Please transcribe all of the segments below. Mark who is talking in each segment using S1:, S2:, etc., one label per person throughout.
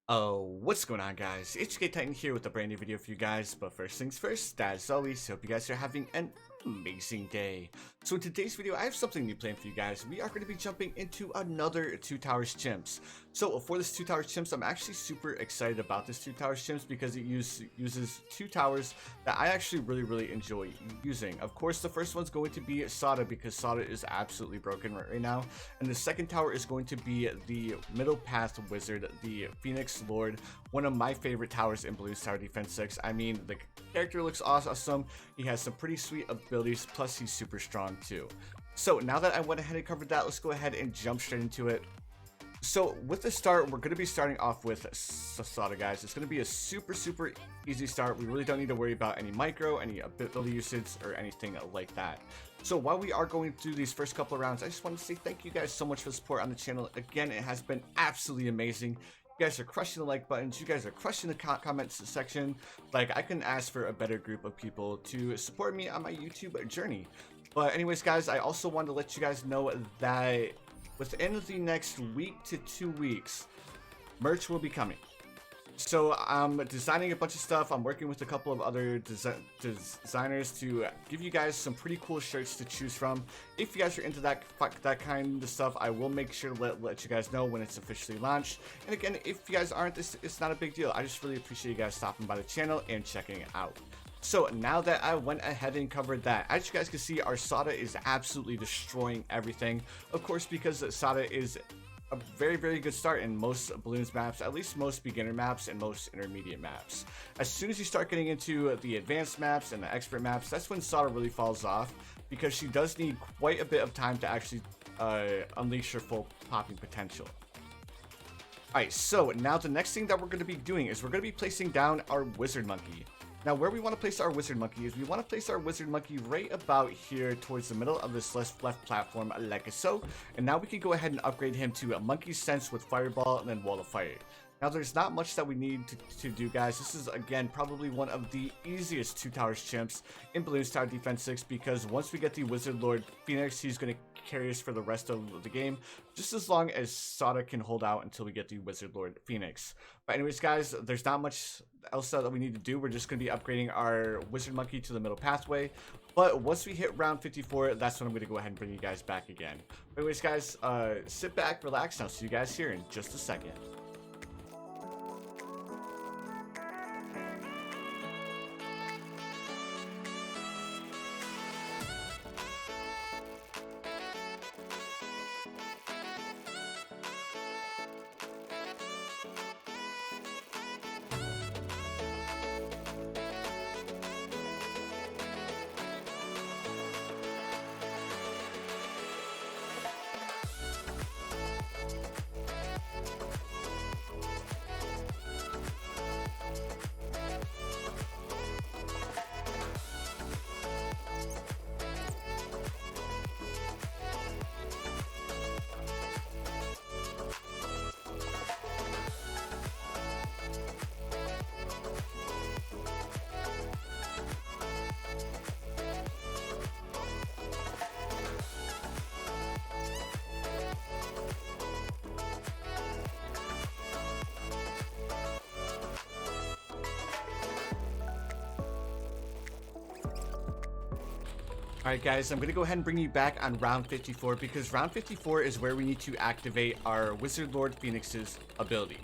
S1: Oh, what's going on, guys? It's Titan here with a brand new video for you guys, but first things first, as always, hope you guys are having an amazing day. So in today's video, I have something new planned for you guys. We are going to be jumping into another Two Towers Chimps. So for this Two Towers Chimps, I'm actually super excited about this Two Towers Chimps because it uses two towers that I actually really enjoy using. Of course, the first one's going to be Sauda because Sauda is absolutely broken right now. And the second tower is going to be the Middle Path Wizard, the Phoenix Lord, one of my favorite towers in Bloons Tower Defense 6. I mean, the character looks awesome. He has some pretty sweet abilities, plus he's super strong too. So now that I went ahead and covered that, let's go ahead and jump straight into it. So with the start, we're going to be starting off with Sauda, guys. It's going to be a super easy start. We really don't need to worry about any micro, any ability usage, or anything like that. So while we are going through these first couple of rounds, I just want to say thank you guys so much for the support on the channel. Again, it has been absolutely amazing. You guys are crushing the like buttons. You guys are crushing the comments section. Like, I couldn't ask for a better group of people to support me on my YouTube journey. But anyways, guys, I also wanted to let you guys know that within the next week to 2 weeks, merch will be coming. So I'm designing a bunch of stuff. I'm working with a couple of other designers to give you guys some pretty cool shirts to choose from. If you guys are into that kind of stuff, I will make sure to let you guys know when it's officially launched. And again, if you guys aren't, it's not a big deal. I just really appreciate you guys stopping by the channel and checking it out. So now that I went ahead and covered that, as you guys can see, our Sauda is absolutely destroying everything. Of course, because Sauda is a very good start in most Bloons maps, at least most beginner maps and most intermediate maps. As soon as you start getting into the advanced maps and the expert maps, that's when Sauda really falls off, because she does need quite a bit of time to actually unleash her full popping potential. Alright, so now the next thing that we're going to be doing is we're going to be placing down our Wizard Monkey. Now, where we want to place our Wizard Monkey is we want to place our Wizard Monkey right about here towards the middle of this left platform, like so. And now we can go ahead and upgrade him to a Monkey Sense with Fireball and then Wall of Fire. Now, there's not much that we need to do, guys. This is, again, probably one of the easiest Two Towers Chimps in Bloons Tower Defense 6, because once we get the Wizard Lord Phoenix, he's going to carry us for the rest of the game, just as long as Sauda can hold out until we get the Wizard Lord Phoenix. But anyways, guys, there's not much else that we need to do. We're just going to be upgrading our Wizard Monkey to the middle pathway. But once we hit round 54, that's when I'm going to go ahead and bring you guys back again. But anyways, guys, sit back, relax, and I'll see you guys here in just a second. Alright, guys, I'm going to go ahead and bring you back on round 54, because round 54 is where we need to activate our Wizard Lord Phoenix's ability.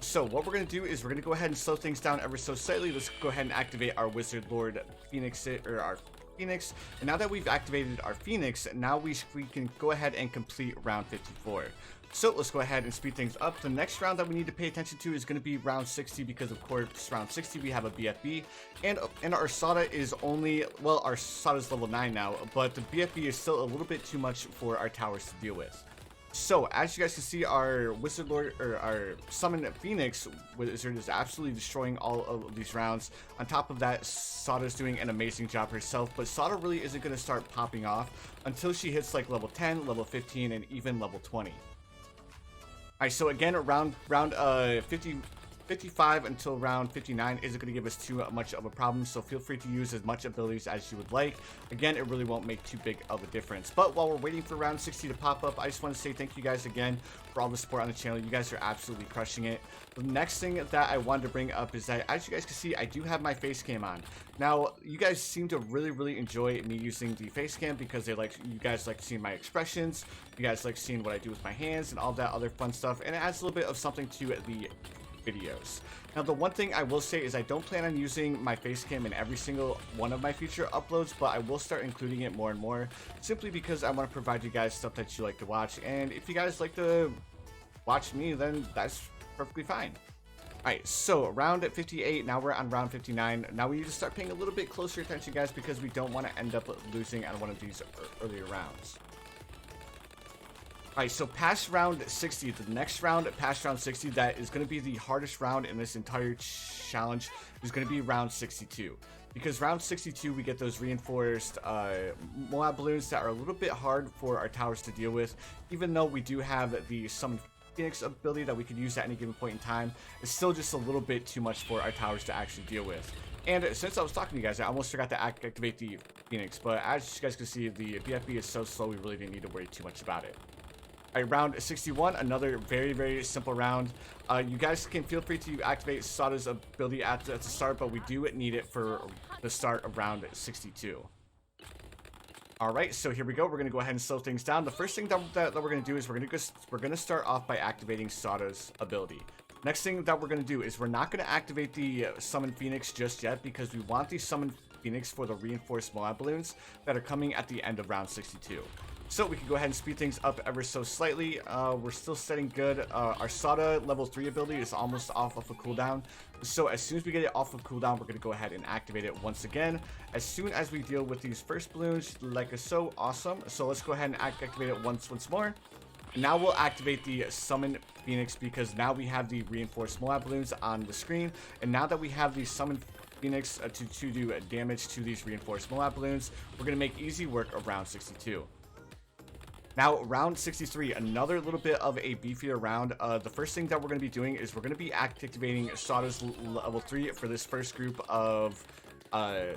S1: So what we're going to do is we're going to go ahead and slow things down ever so slightly. Let's go ahead and activate our Wizard Lord Phoenix, or our Phoenix. And now that we've activated our Phoenix, now we can go ahead and complete round 54. So let's go ahead and speed things up. The next round that we need to pay attention to is going to be round 60, because of course round 60 we have a BFB, and our Sauda is only, well, our Sauda is level 9 now, but the BFB is still a little bit too much for our towers to deal with. So as you guys can see, our Wizard Lord, or our Summon Phoenix Wizard, is absolutely destroying all of these rounds. On top of that, Sauda is doing an amazing job herself, but Sauda really isn't going to start popping off until she hits like level 10, level 15, and even level 20. Alright, so again, round 54 55 until round 59 isn't going to give us too much of a problem, so feel free to use as much abilities as you would like. Again, it really won't make too big of a difference. But while we're waiting for round 60 to pop up, I just want to say thank you guys again for all the support on the channel. You guys are absolutely crushing it. The next thing that I wanted to bring up is that, as you guys can see, I do have my face cam on. Now, you guys seem to really enjoy me using the face cam because you guys like seeing my expressions, you guys like seeing what I do with my hands and all that other fun stuff, and it adds a little bit of something to the videos. Now, the one thing I will say is I don't plan on using my face cam in every single one of my future uploads, but I will start including it more and more, simply because I want to provide you guys stuff that you like to watch, and if you guys like to watch me, then that's perfectly fine. Alright, so round at 58, now we're on round 59. Now we need to start paying a little bit closer attention, guys, because we don't want to end up losing on one of these earlier rounds. Alright, so past round 60, the next round past round 60, that is going to be the hardest round in this entire challenge, is going to be round 62. Because round 62, we get those reinforced Moab balloons that are a little bit hard for our towers to deal with. Even though we do have the Summon Phoenix ability that we could use at any given point in time, it's still just a little bit too much for our towers to actually deal with. And since I was talking to you guys, I almost forgot to activate the Phoenix, but as you guys can see, the BFB is so slow, we really didn't need to worry too much about it. Alright, round 61, another very simple round. You guys can feel free to activate Sauda's ability at the start, but we do need it for the start of round 62. Alright, so here we go. We're going to go ahead and slow things down. The first thing that we're going to do is we're going to start off by activating Sauda's ability. Next thing that we're going to do is we're not going to activate the Summon Phoenix just yet, because we want the Summon Phoenix for the reinforced Moab balloons that are coming at the end of round 62. So we can go ahead and speed things up ever so slightly. We're still setting good. Our Sauda level 3 ability is almost off of a cooldown. So as soon as we get it off of cooldown, we're going to go ahead and activate it once again. As soon as we deal with these first balloons, like so awesome. So let's go ahead and activate it once more. Now we'll activate the Summon Phoenix, because now we have the reinforced Moab balloons on the screen. And now that we have the Summon Phoenix to do damage to these reinforced Moab balloons, we're going to make easy work of round 62. Now, round 63, another little bit of a beefier round. The first thing that we're going to be doing is we're going to be activating Sauda's level 3 for this first group of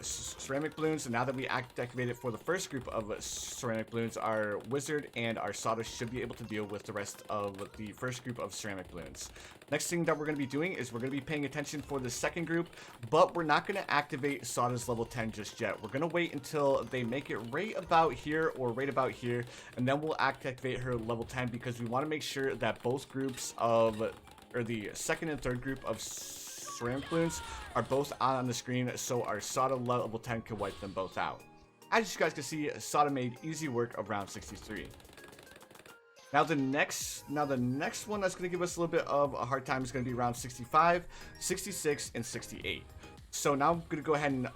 S1: ceramic balloons. And now that we activate it for the first group of ceramic balloons, our wizard and our Sauda should be able to deal with the rest of the first group of ceramic balloons. Next thing that we're going to be doing is we're going to be paying attention for the second group, but we're not going to activate Sauda's level 10 just yet. We're going to wait until they make it right about here or right about here, and then we'll activate her level 10, because we want to make sure that both groups of, or the second and third group of ceramic balloons are both on the screen, so our Sauda level 10 can wipe them both out. As you guys can see, Sauda made easy work of round 63. Now the next one that's going to give us a little bit of a hard time is going to be round 65, 66, and 68. So now I'm going to go ahead and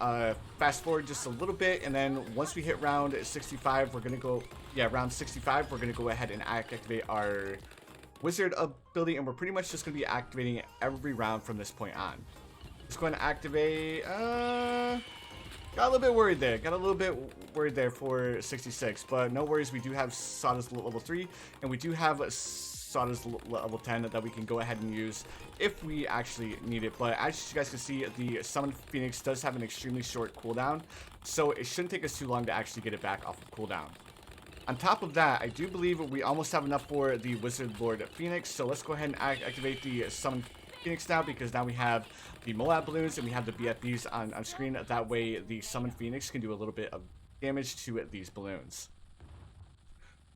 S1: fast forward just a little bit, and then once we hit round 65, we're going to go, round 65, we're going to go ahead and activate our wizard ability, and we're pretty much just going to be activating it every round from this point on. Just going to activate, got a little bit worried there for 66, but no worries, we do have Sauda's level 3, and we do have Sauda's level 10 that we can go ahead and use if we actually need it. But as you guys can see, the Summon Phoenix does have an extremely short cooldown, so it shouldn't take us too long to actually get it back off of cooldown. On top of that, I do believe we almost have enough for the Wizard Lord Phoenix, so let's go ahead and activate the Summon Phoenix now, because now we have the Moab balloons and we have the BFBs on screen. That way the Summon Phoenix can do a little bit of damage to these balloons.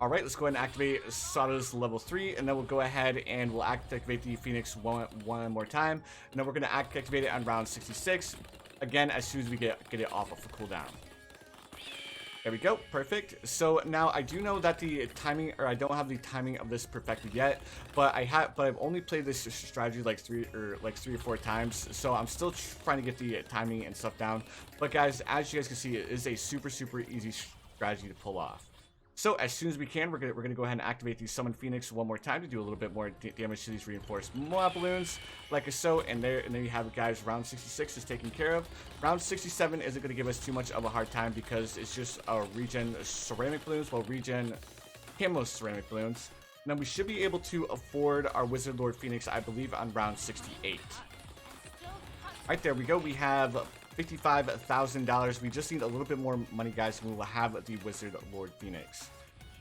S1: Alright, let's go ahead and activate Sauda's level 3, and then we'll go ahead and we'll activate the Phoenix one more time, and then we're going to activate it on round 66, again as soon as we get it off of the cooldown. There we go, perfect. So now I do know that the timing, or I don't have the timing of this perfected yet, but I've only played this strategy like three or four times, so I'm still trying to get the timing and stuff down. But guys, as you guys can see, it is a super easy strategy to pull off. So as soon as we can, we're gonna go ahead and activate the Summon Phoenix one more time to do a little bit more damage to these reinforced Moab balloons, like so. And there you have it, guys. Round 66 is taken care of. Round 67 isn't gonna give us too much of a hard time because it's just regen ceramic balloons, well, regen camo ceramic balloons. And then we should be able to afford our Wizard Lord Phoenix, I believe, on round 68. Right, there we go. We have $55,000. We just need a little bit more money, guys, and we will have the Wizard Lord Phoenix.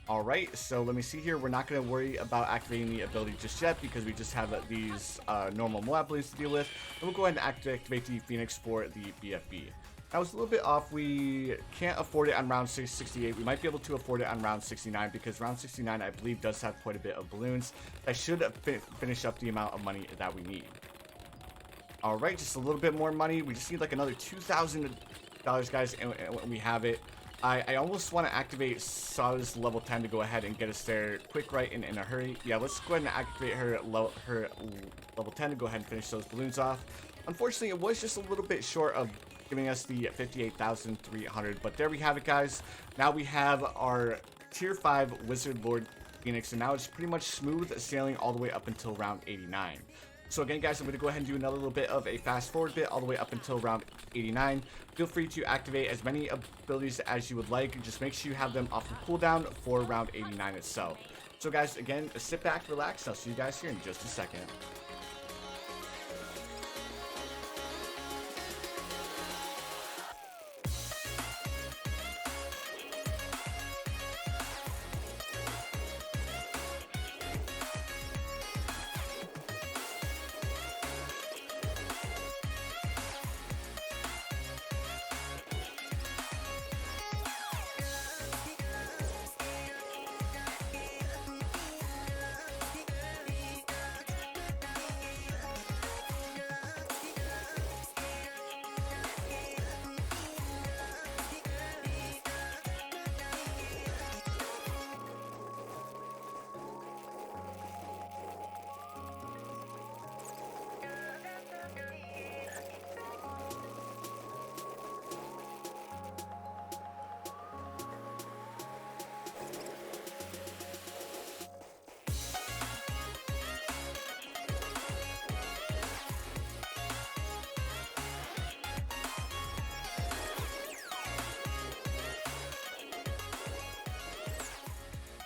S1: Alright, so let me see here. We're not going to worry about activating the ability just yet because we just have these normal Moab Bloons to deal with. And we'll go ahead and activate the Phoenix for the BFB. I was a little bit off. We can't afford it on round 68. We might be able to afford it on round 69 because round 69, I believe, does have quite a bit of balloons. That should finish up the amount of money that we need. Alright, just a little bit more money. We just need like another $2,000, guys, and we have it. I almost want to activate Sauda's level 10 to go ahead and get us there quick, right, in a hurry. Yeah, let's go ahead and activate her level 10 to go ahead and finish those balloons off. Unfortunately, it was just a little bit short of giving us the 58,300, but there we have it, guys. Now we have our tier 5 Wizard Lord Phoenix, and now it's pretty much smooth sailing all the way up until round 89. So again, guys, I'm going to go ahead and do another little bit of a fast forward bit all the way up until round 89. Feel free to activate as many abilities as you would like. Just make sure you have them off the cooldown for round 89 itself. So guys, again, sit back, relax. I'll see you guys here in just a second.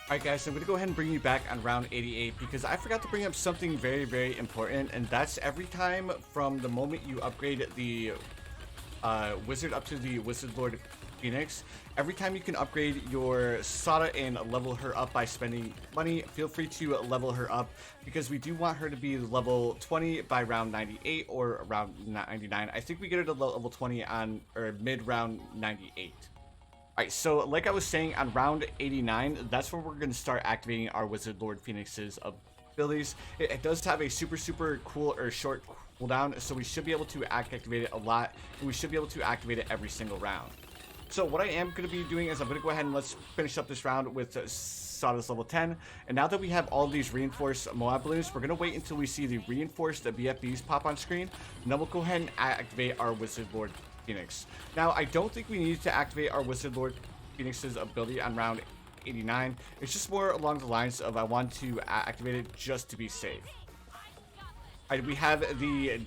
S1: Alright guys, so I'm going to go ahead and bring you back on round 88 because I forgot to bring up something very, very important, and that's every time from the moment you upgrade the wizard up to the Wizard Lord Phoenix, every time you can upgrade your Sauda and level her up by spending money, feel free to level her up because we do want her to be level 20 by round 98 or around 99. I think we get her to level 20 on or mid round 98. Alright, so like I was saying, on round 89, that's where we're going to start activating our Wizard Lord Phoenix's abilities. It does have a super cool or short cooldown, so we should be able to activate it a lot, and we should be able to activate it every single round. So what I am going to be doing is I'm going to go ahead and let's finish up this round with Sauda's level 10. And now that we have all of these reinforced Moab Bloons, we're going to wait until we see the reinforced BFBs pop on screen, and then we'll go ahead and activate our Wizard Lord Phoenix. Now, I don't think we need to activate our Wizard Lord Phoenix's ability on round 89. It's just more along the lines of I want to activate it just to be safe. Alright, we have the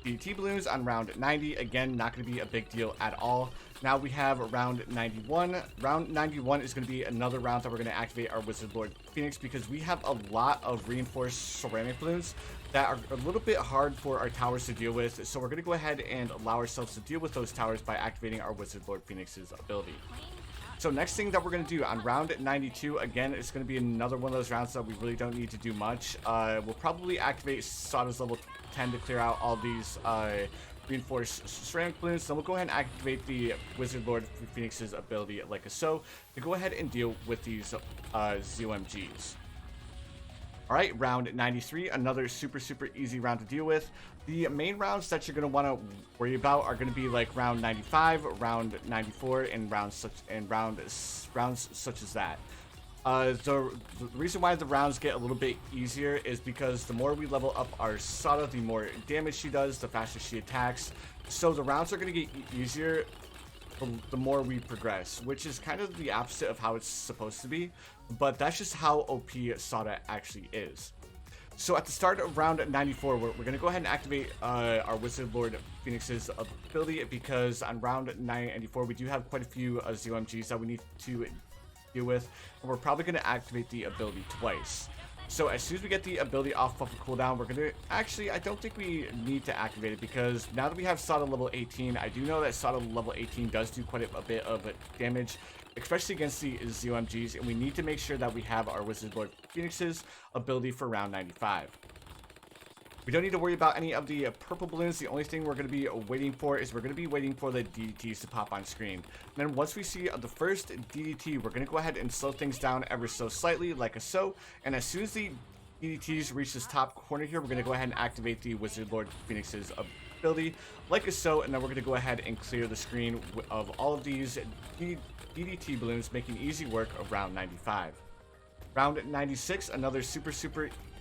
S1: DT Bloons on round 90. Again, not going to be a big deal at all. Now we have round 91. Round 91 is going to be another round that we're going to activate our Wizard Lord Phoenix because we have a lot of reinforced ceramic balloons that are a little bit hard for our towers to deal with. So we're going to go ahead and allow ourselves to deal with those towers by activating our Wizard Lord Phoenix's ability. So next thing that we're going to do on round 92, again, it's going to be another one of those rounds that we really don't need to do much. We'll probably activate Sauda's level 10 to clear out all these reinforced ceramic balloons. Then we'll go ahead and activate the Wizard Lord Phoenix's ability like so to go ahead and deal with these ZOMGs. Alright, round 93, another super easy round to deal with. The main rounds that you're going to want to worry about are going to be like round 95, round 94, and rounds such as that. The reason why the rounds get a little bit easier is because the more we level up our Sauda, the more damage she does, the faster she attacks. So the rounds are going to get easier the more we progress, which is kind of the opposite of how it's supposed to be, but that's just how OP Sauda actually is. So at the start of round 94, we're going to go ahead and activate our Wizard Lord Phoenix's ability because on round 94 we do have quite a few ZOMGs that we need to deal with, and we're probably going to activate the ability twice. So as soon as we get the ability off of a cooldown, we're gonna actually, I don't think we need to activate it, because now that we have Sauda level 18, I do know that Sauda level 18 does do quite a bit of damage, especially against the ZOMGs, and we need to make sure that we have our Wizard Lord Phoenix's ability for round 95. We don't need to worry about any of the purple balloons. The only thing we're going to be waiting for is we're going to be waiting for the DDTs to pop on screen. And then once we see the first DDT, we're going to go ahead and slow things down ever so slightly, like so. And as soon as the DDTs reach this top corner here, we're going to go ahead and activate the Wizard Lord Phoenix's ability, like so. And then we're going to go ahead and clear the screen of all of these DDT balloons, making easy work of round 95. Round 96, another super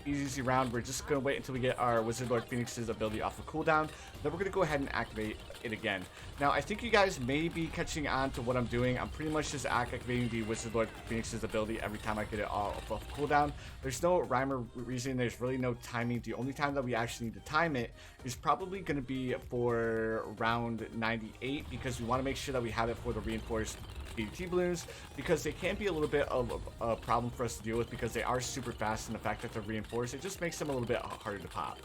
S1: easy round. We're just going to wait until we get our Wizard Lord Phoenix's ability off of cooldown. Then we're going to go ahead and activate it again. Now, I think you guys may be catching on to what I'm doing. I'm pretty much just activating the Wizard Lord Phoenix's ability every time I get it off of cooldown. There's no rhyme or reason. There's really no timing. The only time that we actually need to time it is probably going to be for round 98, because we want to make sure that we have it for the reinforced DDT balloons, because they can be a little bit of a problem for us to deal with, because they are super fast, and the fact that they're reinforced, it just makes them a little bit harder to pop.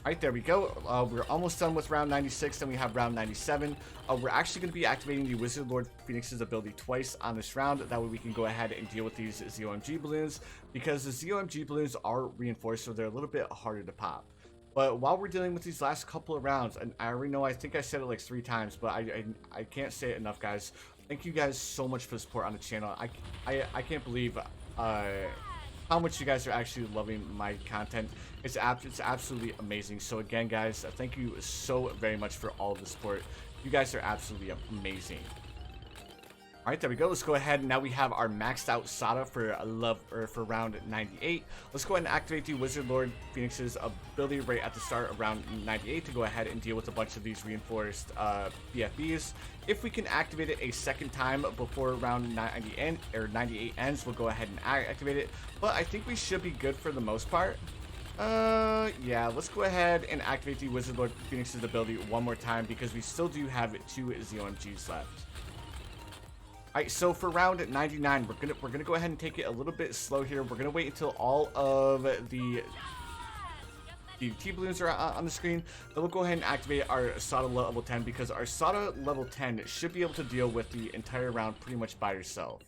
S1: Alright, there we go. We're almost done with round 96, then we have round 97. We're actually going to be activating the Wizard Lord Phoenix's ability twice on this round. That way we can go ahead and deal with these ZOMG balloons, because the ZOMG balloons are reinforced, so they're a little bit harder to pop. But while we're dealing with these last couple of rounds, and I already know, I think I said it like 3 times, but I can't say it enough, guys. Thank you guys so much for the support on the channel. I can't believe how much you guys are actually loving my content. It's absolutely amazing. So again, guys, thank you so very much for all of the support. You guys are absolutely amazing. Alright, there we go. Let's go ahead. Now we have our maxed out Sauda for round 98. Let's go ahead and activate the Wizard Lord Phoenix's ability right at the start of round 98 to go ahead and deal with a bunch of these reinforced BFBs. If we can activate it a second time before round 98 ends, we'll go ahead and activate it. But I think we should be good for the most part. Yeah, let's go ahead and activate the Wizard Lord Phoenix's ability one more time, because we still do have 2 ZOMGs left. Alright, so for round 99, we're gonna go ahead and take it a little bit slow here. We're gonna wait until all of the DDT balloons are on the screen. Then we'll go ahead and activate our Sauda level 10, because our Sauda level 10 should be able to deal with the entire round pretty much by yourself.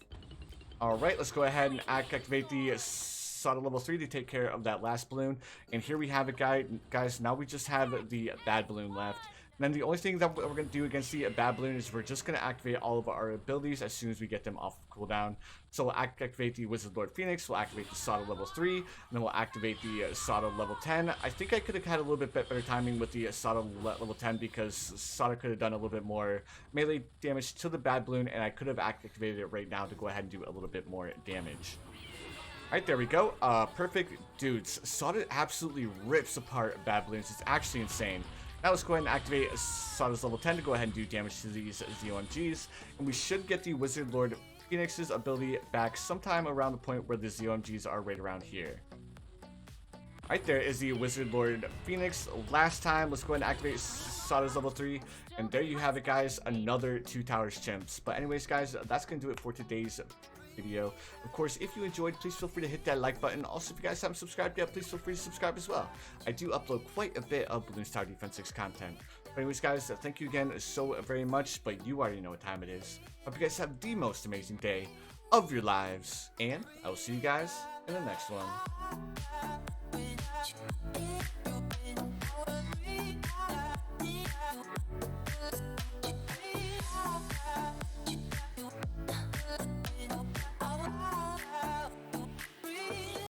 S1: Alright, let's go ahead and activate the Sauda level 3 to take care of that last balloon. And here we have it, guys. Now we just have the bad balloon left. And then the only thing that we're going to do against the bad balloon is we're just going to activate all of our abilities as soon as we get them off of cooldown. So we'll activate the Wizard Lord Phoenix, we'll activate the Sauda level 3, and then we'll activate the Sauda level 10. I think I could have had a little bit better timing with the Sauda level 10, because Sauda could have done a little bit more melee damage to the bad balloon, and I could have activated it right now to go ahead and do a little bit more damage. Alright, there we go. Perfect. Dudes, Sauda absolutely rips apart bad balloons. It's actually insane. Now let's go ahead and activate Sauda's level 10 to go ahead and do damage to these ZOMGs. And we should get the Wizard Lord Phoenix's ability back sometime around the point where the ZOMGs are right around here. Right there is the Wizard Lord Phoenix. Last time, let's go ahead and activate Sauda's level 3. And there you have it, guys. Another 2 towers chimps. But anyways, guys, that's going to do it for today's video. Of course, if you enjoyed, please feel free to hit that like button. Also, if you guys haven't subscribed yet, please feel free to subscribe as well. I do upload quite a bit of Bloons Tower Defense 6 content. But anyways, guys, thank you again so very much, but you already know what time it is. Hope you guys have the most amazing day of your lives, and I will see you guys in the next one.